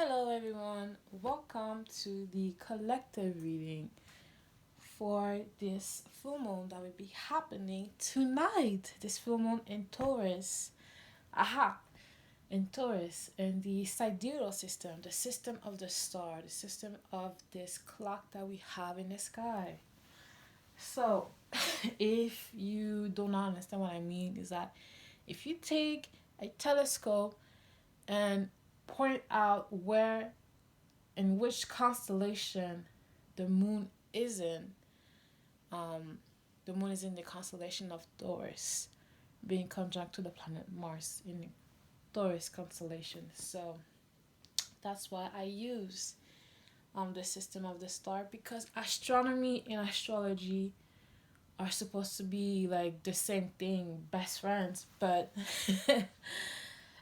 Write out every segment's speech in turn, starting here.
Hello, everyone. Welcome to the collective reading for this full moon that will be happening tonight. This full moon in Taurus. Aha! In Taurus, in the sidereal system, the system of the star, the system of this clock that we have in the sky. So, if you do not understand what I mean, is that if you take a telescope and point out where in which constellation the moon is in, the moon is in the constellation of Taurus, being conjunct to the planet Mars in the Taurus constellation. So that's why I use the system of the star, because astronomy and astrology are supposed to be like the same thing, best friends, but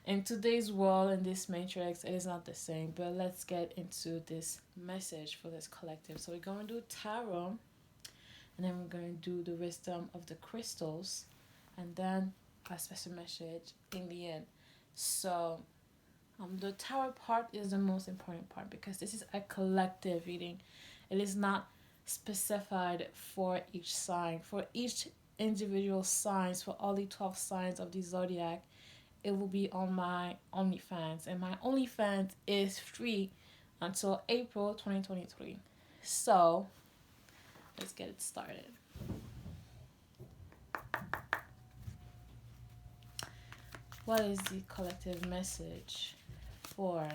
in today's world, in this matrix, it is not the same. But let's get into this message for this collective. So we're going to do tarot, and then we're going to do the wisdom of the crystals, and then a special message in the end. So the tarot part is the most important part, because this is a collective reading. It is not specified for each sign. For each individual signs, for all the 12 signs of the zodiac, it will be on my OnlyFans, and my OnlyFans is free until April 2023. So let's get it started. What is the collective message for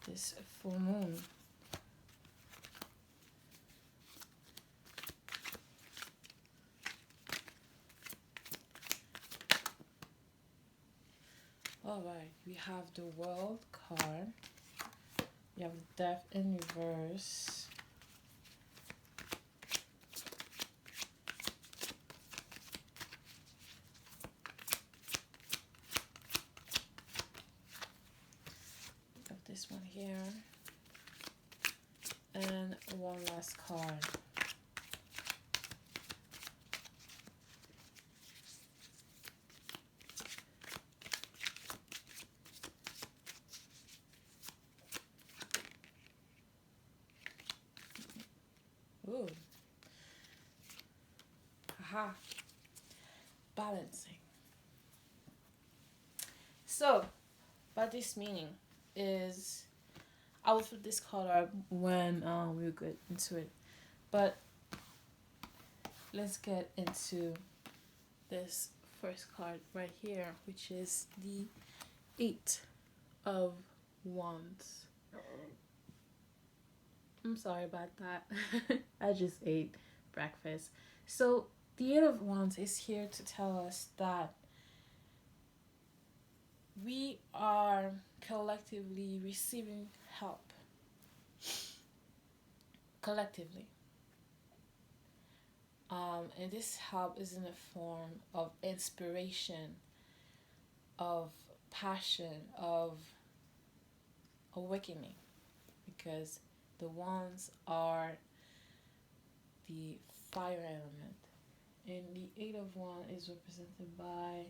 this full moon? Alright, we have the World card. We have the Death in reverse. We have this one here. And one last card. Ooh. Aha. Balancing. So, what this meaning is, I will flip this card up when we'll get into it. But let's get into this first card right here, which is the Eight of Wands. I'm sorry about that. I just ate breakfast. So the Eight of Wands is here to tell us that we are collectively receiving help. Collectively. And this help is in the form of inspiration, of passion, of awakening, because the wands are the fire element, and the Eight of Wands is represented by,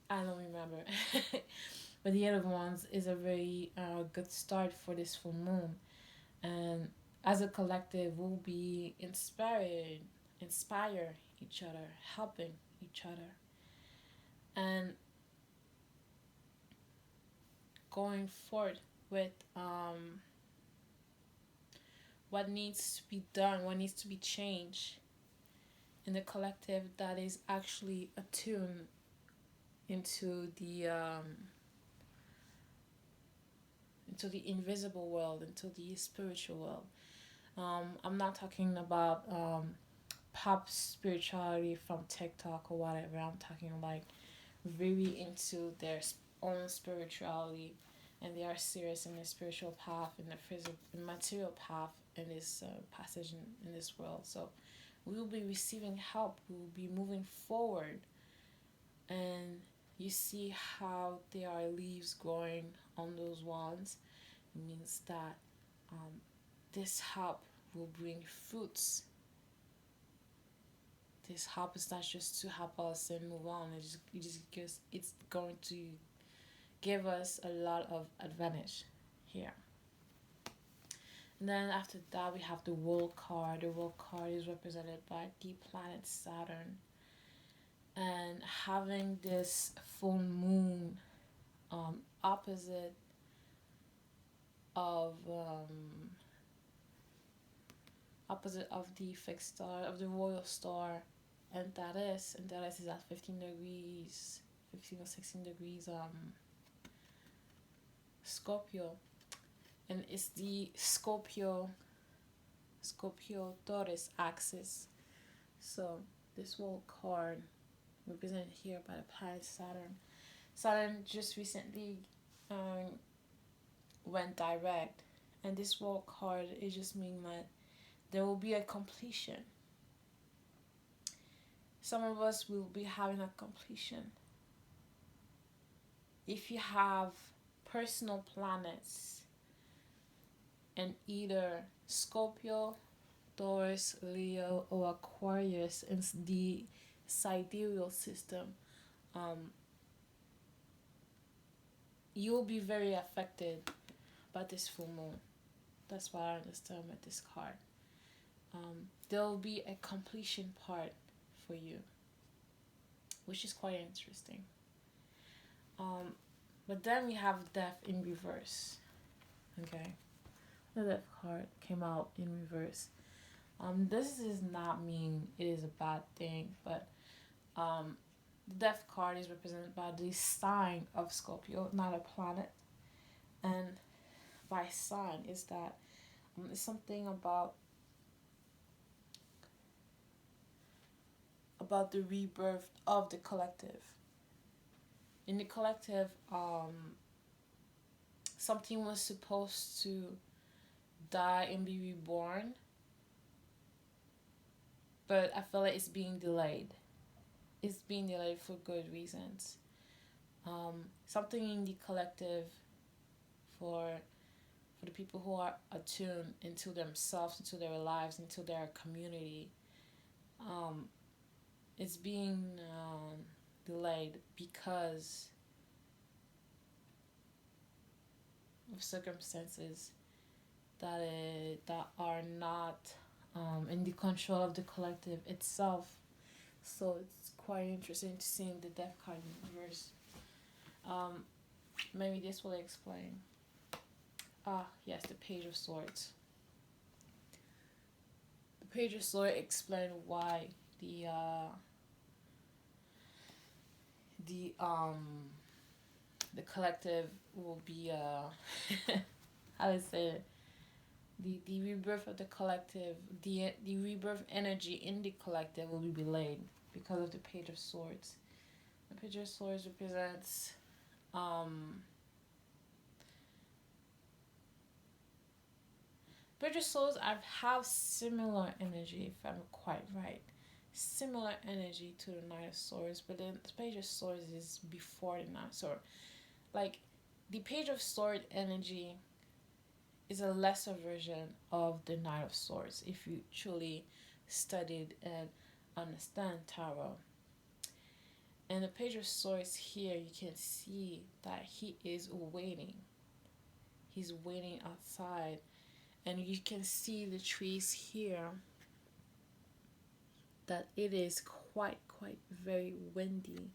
I don't remember, but the Eight of Wands is a very good start for this full moon, and as a collective, we'll be inspire each other, helping each other, and going forward with what needs to be done, what needs to be changed in the collective that is actually attuned into the invisible world, into the spiritual world. I'm not talking about pop spirituality from TikTok or whatever. I'm talking like really into their own spirituality, and they are serious in the spiritual path, in the physical, material path, in this passage in this world. So we will be receiving help. We will be moving forward, and you see how there are leaves growing on those wands. It means that this help will bring fruits. This help is not just to help us and move on. It's going to give us a lot of advantage here. And then after that, we have the world card. The world card is represented by the planet Saturn. And having this full moon opposite of the fixed star, of the royal star, and that is at 15 degrees, 15 or 16 degrees Scorpio. And it's the Scorpio Taurus axis. So this whole card represented here by the planet Saturn. Saturn just recently went direct, and this world card is just meaning that there will be a completion. Some of us will be having a completion. If you have personal planets in either Scorpio, Taurus, Leo, or Aquarius in the sidereal system, you'll be very affected by this full moon. That's what I understand with this card. There'll be a completion part for you, which is quite interesting. But then we have death in reverse. Okay, the death card came out in reverse. This does not mean it is a bad thing, but the death card is represented by the sign of Scorpio, not a planet. And by sign is that it's something about the rebirth of the collective. In the collective, something was supposed to die and be reborn, but I feel like it's being delayed. It's being delayed for good reasons. Something in the collective for the people who are attuned into themselves, into their lives, into their community, it's being delayed because of circumstances that are not in the control of the collective itself. So it's quite interesting to see the death card in reverse. Maybe this will explain. Yes, the Page of Swords. The Page of Swords explain why the collective will be how to say it, the rebirth of the collective, the rebirth energy in the collective will be delayed because of the Page of Swords. The Page of Swords represents Page of Swords have similar energy, if I'm quite right. Similar energy to the Knight of Swords, but then the Page of Swords is before the Knight of Swords. Like, the Page of Swords energy is a lesser version of the Knight of Swords if you truly studied and understand tarot. And the Page of Swords here, you can see that he is waiting. He's waiting outside, and you can see the trees here, that it is quite very windy.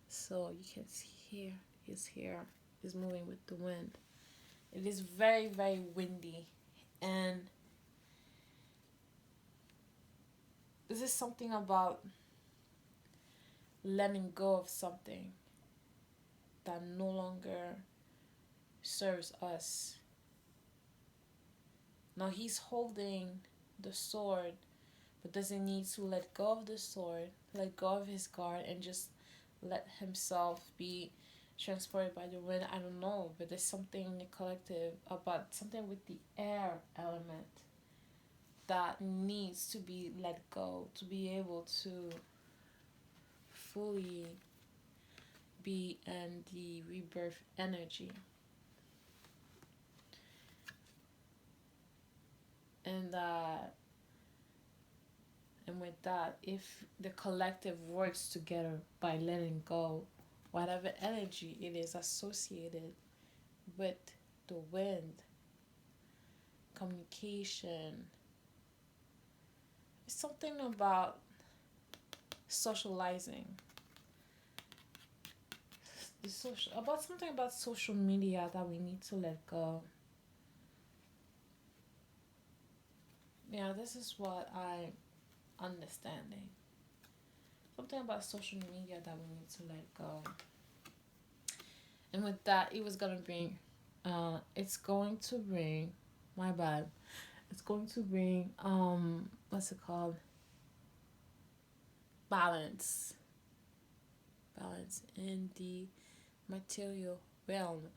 So you can see here, his hair is moving with the wind. It is very windy, and this is something about letting go of something that no longer serves us. Now he's holding the sword, but doesn't need to let go of the sword, let go of his guard, and just let himself be transported by the wind. I don't know, but there's something in the collective about something with the air element that needs to be let go to be able to fully be in the rebirth energy. And with that, if the collective works together by letting go whatever energy it is associated with the wind, communication. It's something about socializing. Something about social media that we need to let go. Yeah, this is what I'm understanding. Something about social media that we need to let go. And with that, it's going to bring, my bad, it's going to bring, what's it called? Balance. Balance in the material realm.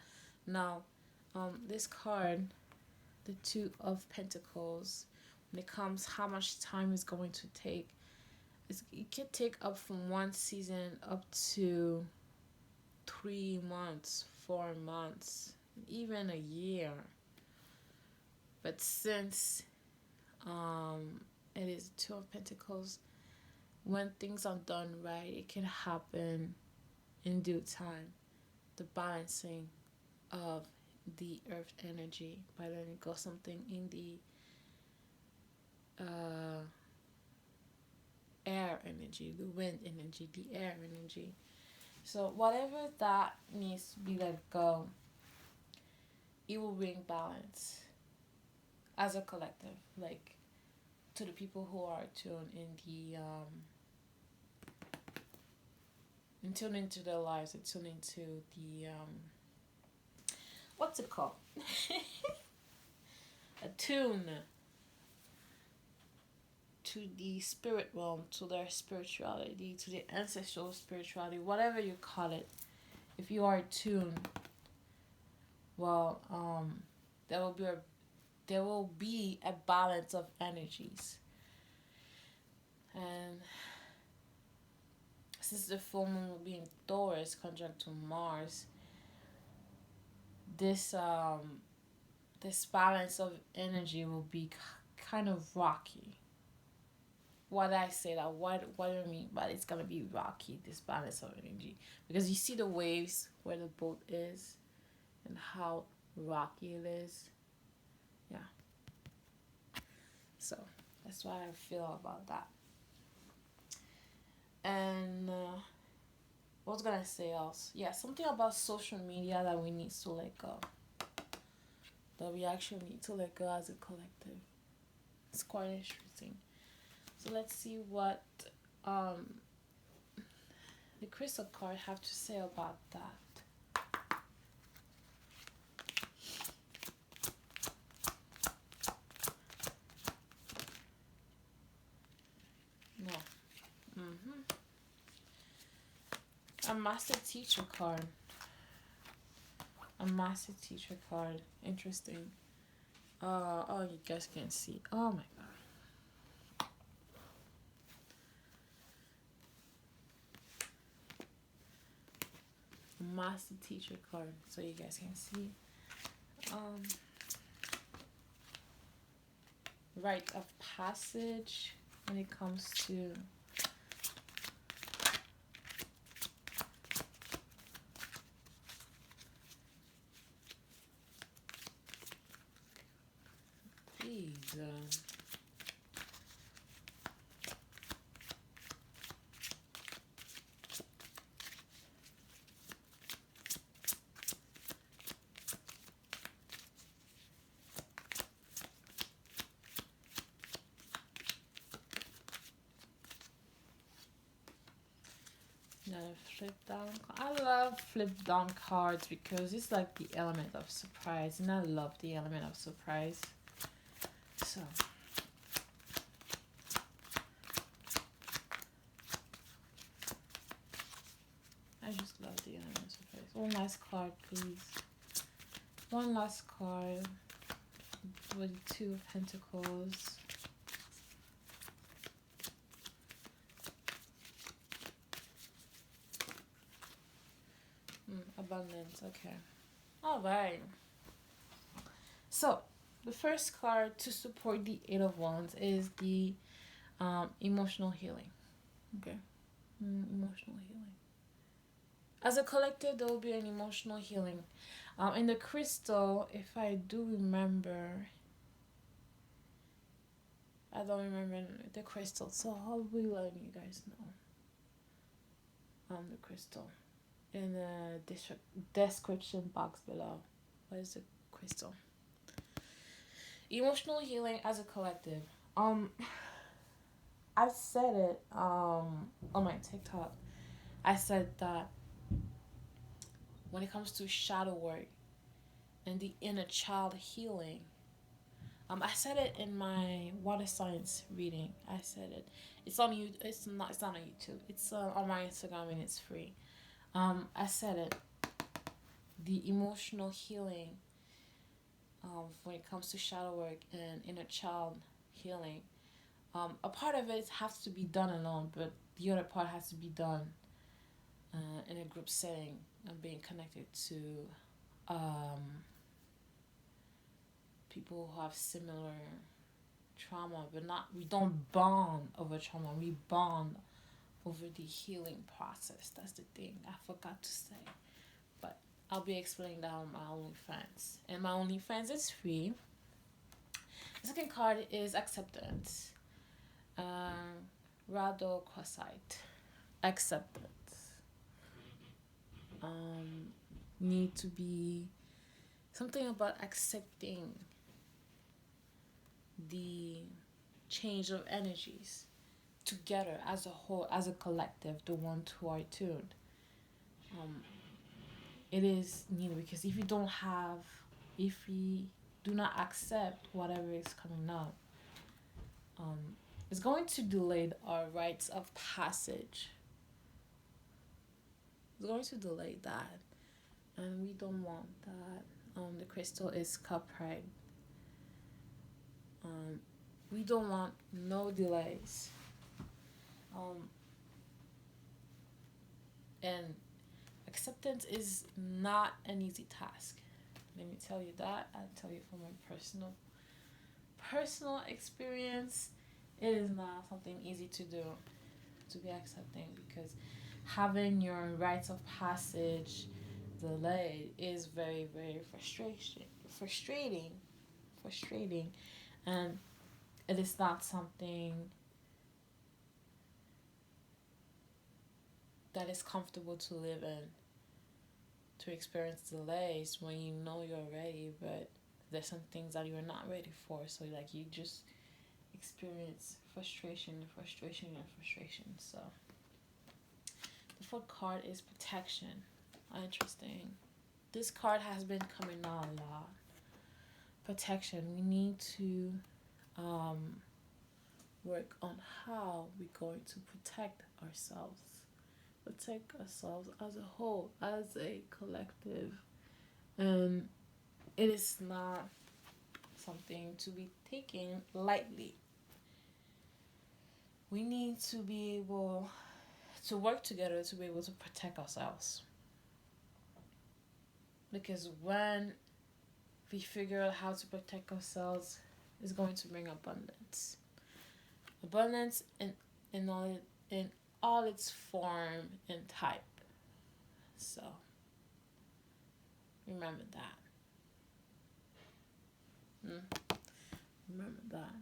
Now, this card, the Two of Pentacles, when it comes how much time is going to take, it can take up from one season up to 3 months, 4 months, even a year. But since it is Two of Pentacles, when things are done right, it can happen in due time. The balancing of the earth energy by letting go something in the air energy, the wind energy, the air energy. So whatever that needs to be let go, it will bring balance as a collective, like to the people who are tuned in the and tune into their lives and tune into the what's it called? Attune to the spirit realm, to their spirituality, to the ancestral spirituality, whatever you call it. If you are tuned, well, there will be a balance of energies. And since the full moon will be in Taurus conjunct to Mars, this this balance of energy will be kind of rocky. What I say that what do I mean? But it's gonna be rocky, this balance of energy, because you see the waves where the boat is, and how rocky it is. Yeah. So that's what I feel about that. And what was gonna say else? Yeah, something about social media that we need to let go. That we actually need to let go as a collective. It's quite interesting. So let's see what the crystal card have to say about that. No. A master teacher card. A master teacher card. Interesting. Oh, you guys can't see. Oh my god. Master teacher card, so you guys can see. Rite of passage when it comes to these flip down. I love flip down cards because it's like the element of surprise, and I love the element of surprise. So I just love the element of surprise. One last card, please. One last card with the Two of Pentacles. Abundance. Okay. All right. So the first card to support the Eight of Wands is the emotional healing. Okay. Emotional healing. As a collective, there will be an emotional healing. In the crystal, if I do remember, I don't remember the crystal, so I'll be letting you guys know. The crystal in the description box below. What is the crystal? Emotional healing as a collective. I've said it on my TikTok. I said that when it comes to shadow work and the inner child healing, I said it in my water science reading. I said it. It's on you. It's not. It's not on YouTube. It's on my Instagram and it's free. I said it. The emotional healing. When it comes to shadow work and inner child healing, a part of it has to be done alone, but the other part has to be done in a group setting and being connected to people who have similar trauma, but not, we don't bond over trauma, we bond over the healing process. That's the thing I forgot to say, but I'll be explaining that on my OnlyFans, and my OnlyFans is free. The second card is acceptance. 𝐅𝐑𝐄𝐚𝐝𝐿. Acceptance. Need to be something about accepting the change of energies together as a whole, as a collective, the ones who are tuned. It is needed because if we do not accept whatever is coming up, it's going to delay our rites of passage. It's going to delay that, and we don't want that. The crystal is cupright. We don't want no delays. And acceptance is not an easy task. Let me tell you that. I'll tell you from my personal experience. It is not something easy to do, to be accepting, because having your rites of passage delayed is very, very frustrating, and it is not something that is comfortable to live in, to experience delays when you know you're ready, but there's some things that you're not ready for, so like you just experience frustration. So the fourth card is protection. Interesting. This card has been coming out a lot. Protection. We need to work on how we're going to protect ourselves as a whole, as a collective. And it is not something to be taken lightly. We need to be able to work together to be able to protect ourselves. Because when we figure out how to protect ourselves, it's going to bring abundance. Abundance in all its form and type. So remember that. Remember that.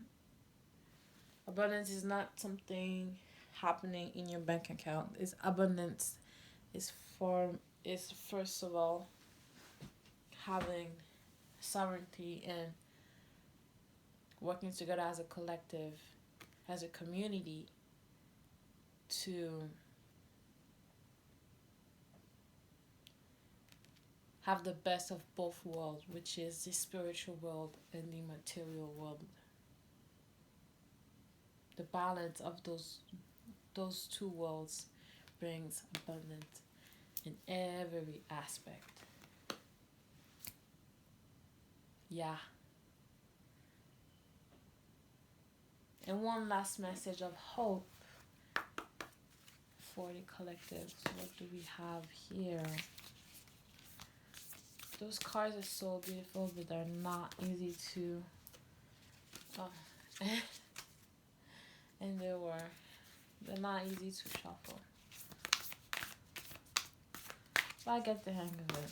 Abundance is not something happening in your bank account. It's abundance is first of all having sovereignty and working together as a collective, as a community, to have the best of both worlds, which is the spiritual world and the material world. The balance of those two worlds brings abundance in every aspect. Yeah. And one last message of hope for the collective. So what do we have here? Those cards are so beautiful, but they're not easy to... and they're not easy to shuffle. I get the hang of it.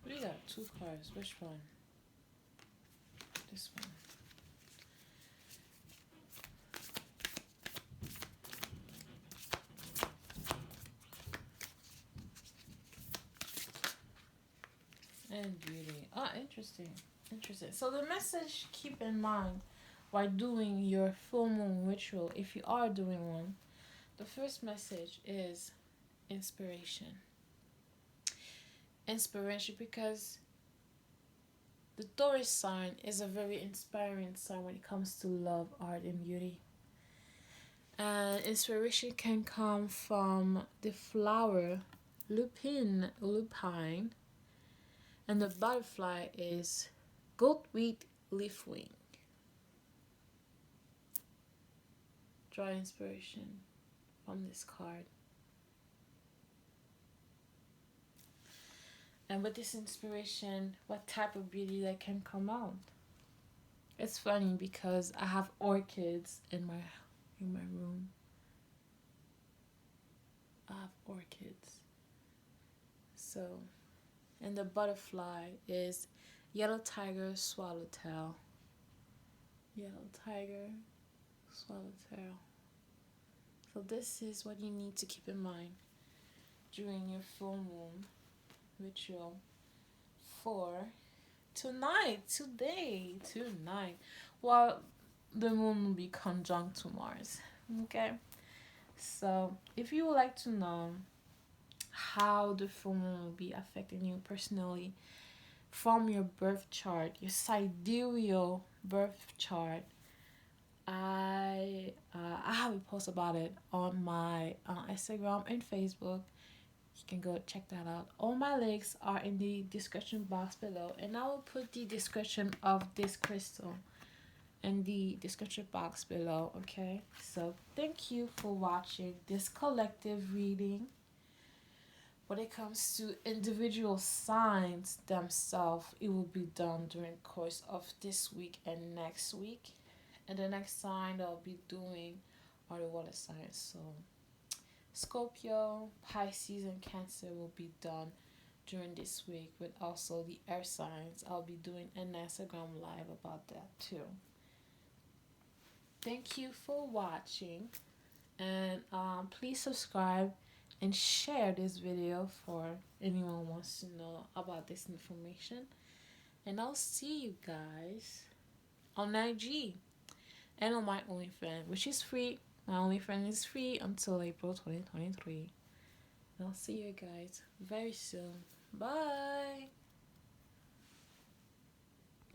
We got two cards. Which one? This one. And beauty. Ah, interesting. Interesting. So the message, keep in mind while doing your full moon ritual, if you are doing one, the first message is inspiration. Inspiration, because the Taurus sign is a very inspiring sign when it comes to love, art, and beauty. And inspiration can come from the flower lupine, and the butterfly is goatweed leafwing. Draw inspiration from this card. And with this inspiration, what type of beauty that can come out? It's funny because I have orchids in my room. I have orchids. So, and the butterfly is yellow tiger, swallowtail. Yellow tiger, swallowtail. So this is what you need to keep in mind during your full moon ritual for tonight. Well, the moon will be conjunct to Mars. Okay, so if you would like to know how the full moon will be affecting you personally from your birth chart, your sidereal birth chart, I have a post about it on my Instagram and Facebook. You can go check that out. All my links are in the description box below, and I will put the description of this crystal in the description box below. Okay, so thank you for watching this collective reading. When it comes to individual signs themselves, it will be done during the course of this week and next week. And the next sign I'll be doing are the water signs. So Scorpio, Pisces, and Cancer will be done during this week, with also the air signs. I'll be doing an Instagram live about that too. Thank you for watching, and please subscribe and share this video for anyone who wants to know about this information. And I'll see you guys on IG and on my OnlyFans, which is free. My OnlyFans is free until April 2023. And I'll see you guys very soon. Bye.